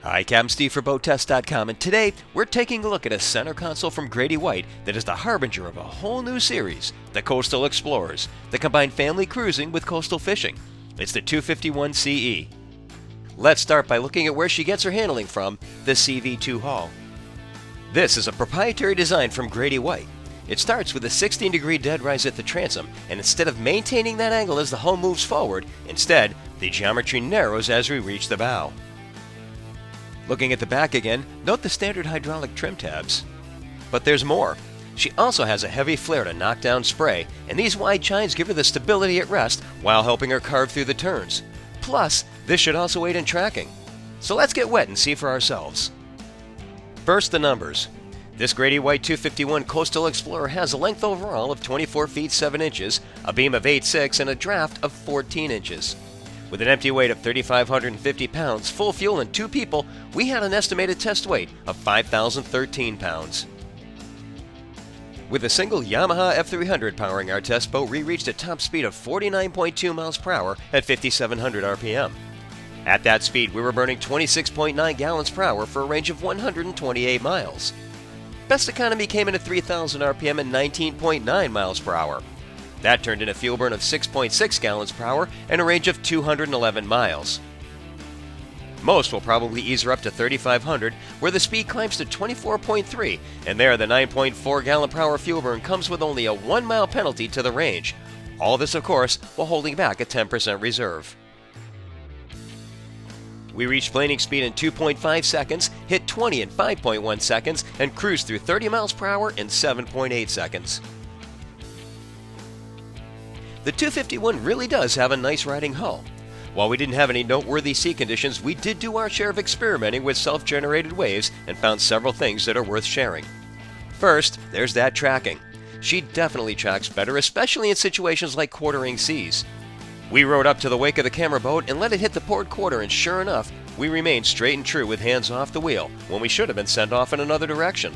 Hi, Captain Steve for BoatTEST.com, and today we're taking a look at a center console from Grady-White that is the harbinger of a whole new series, the Coastal Explorers, that combine family cruising with coastal fishing. It's the 251 CE. Let's start by looking at where she gets her handling from, the CV2 hull. This is a proprietary design from Grady-White. It starts with a 16-degree dead rise at the transom, and instead of maintaining that angle as the hull moves forward, instead, the geometry narrows as we reach the bow. Looking at the back again, note the standard hydraulic trim tabs. But there's more. She also has a heavy flare to knock down spray, and these wide chines give her the stability at rest while helping her carve through the turns. Plus, this should also aid in tracking. So let's get wet and see for ourselves. First, the numbers. This Grady-White 251 Coastal Explorer has a length overall of 24 feet 7 inches, a beam of 8.6, and a draft of 14 inches. With an empty weight of 3,550 pounds, full fuel, and 2 people, we had an estimated test weight of 5,013 pounds. With a single Yamaha F300 powering our test boat, we reached a top speed of 49.2 miles per hour at 5,700 RPM. At that speed, we were burning 26.9 gallons per hour for a range of 128 miles. Best economy came in at 3,000 RPM and 19.9 miles per hour. That turned in a fuel burn of 6.6 gallons per hour and a range of 211 miles. Most will probably ease her up to 3,500, where the speed climbs to 24.3, and there the 9.4 gallon per hour fuel burn comes with only a 1 mile penalty to the range. All this, of course, while holding back a 10% reserve. We reached planing speed in 2.5 seconds, hit 20 in 5.1 seconds, and cruised through 30 miles per hour in 7.8 seconds. The 251 really does have a nice riding hull. While we didn't have any noteworthy sea conditions, we did do our share of experimenting with self-generated waves and found several things that are worth sharing. First, there's that tracking. She definitely tracks better, especially in situations like quartering seas. We rode up to the wake of the camera boat and let it hit the port quarter, and sure enough, we remained straight and true with hands off the wheel when we should have been sent off in another direction.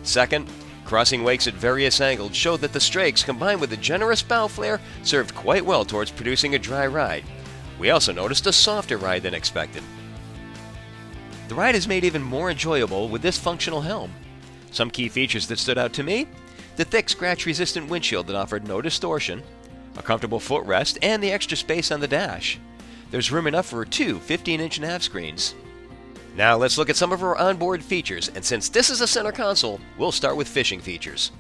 Second, crossing wakes at various angles showed that the strakes combined with the generous bow flare served quite well towards producing a dry ride. We also noticed a softer ride than expected. The ride is made even more enjoyable with this functional helm. Some key features that stood out to me: the thick scratch-resistant windshield that offered no distortion, a comfortable footrest, and the extra space on the dash. There's room enough for 2 15-inch nav screens. Now let's look at some of her onboard features, and since this is a center console, we'll start with fishing features.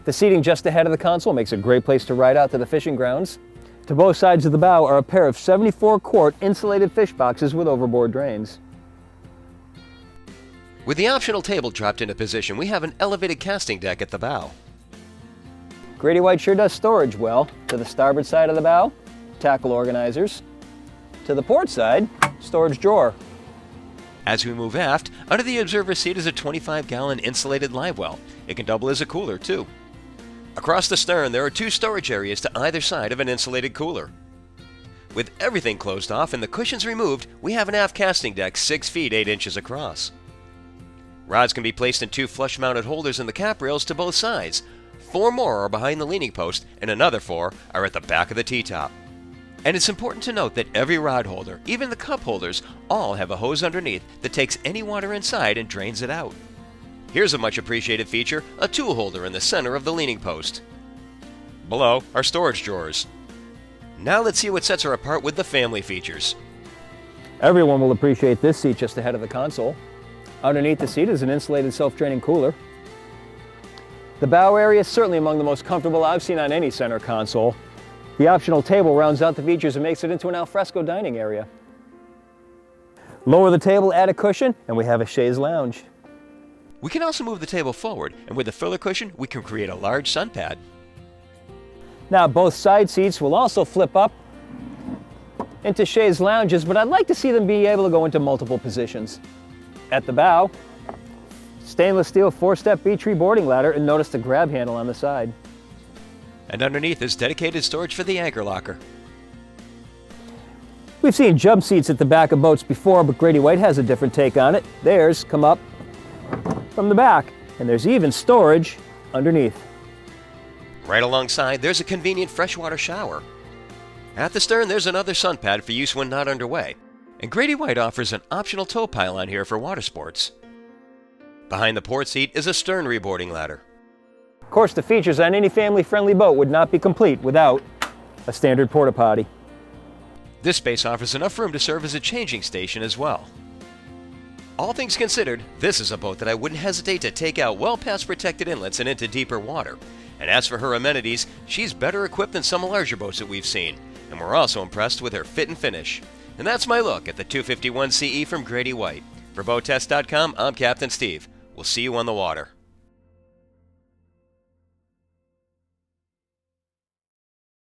The seating just ahead of the console makes a great place to ride out to the fishing grounds. To both sides of the bow are a pair of 74-quart insulated fish boxes with overboard drains. With the optional table dropped into position, we have an elevated casting deck at the bow. Grady-White sure does storage well. To the starboard side of the bow, tackle organizers. To the port side, storage drawer. As we move aft, under the observer seat is a 25-gallon insulated live well. It can double as a cooler too. Across the stern, there are 2 storage areas to either side of an insulated cooler. With everything closed off and the cushions removed, we have an aft casting deck 6 feet 8 inches across. Rods can be placed in 2 flush-mounted holders in the cap rails to both sides. 4 more are behind the leaning post, and another 4 are at the back of the T-top. And it's important to note that every rod holder, even the cup holders, all have a hose underneath that takes any water inside and drains it out. Here's a much appreciated feature: a tool holder in the center of the leaning post. Below are storage drawers. Now let's see what sets her apart with the family features. Everyone will appreciate this seat just ahead of the console. Underneath the seat is an insulated self-draining cooler. The bow area is certainly among the most comfortable I've seen on any center console. The optional table rounds out the features and makes it into an alfresco dining area. Lower the table, add a cushion, and we have a chaise lounge. We can also move the table forward, and with the filler cushion, we can create a large sun pad. Now both side seats will also flip up into chaise lounges, but I'd like to see them be able to go into multiple positions. At the bow, stainless steel 4-step B-tree boarding ladder, and notice the grab handle on the side. And underneath is dedicated storage for the anchor locker. We've seen jump seats at the back of boats before, but Grady-White has a different take on it. Theirs come up from the back, and there's even storage underneath. Right alongside, there's a convenient freshwater shower. At the stern, there's another sun pad for use when not underway. And Grady-White offers an optional tow pylon here for water sports. Behind the port seat is a stern reboarding ladder. Of course, the features on any family-friendly boat would not be complete without a standard porta potty. This space offers enough room to serve as a changing station as well. All things considered, this is a boat that I wouldn't hesitate to take out well past protected inlets and into deeper water. And as for her amenities, she's better equipped than some larger boats that we've seen. And we're also impressed with her fit and finish. And that's my look at the 251 CE from Grady-White. For BoatTEST.com, I'm Captain Steve. We'll see you on the water.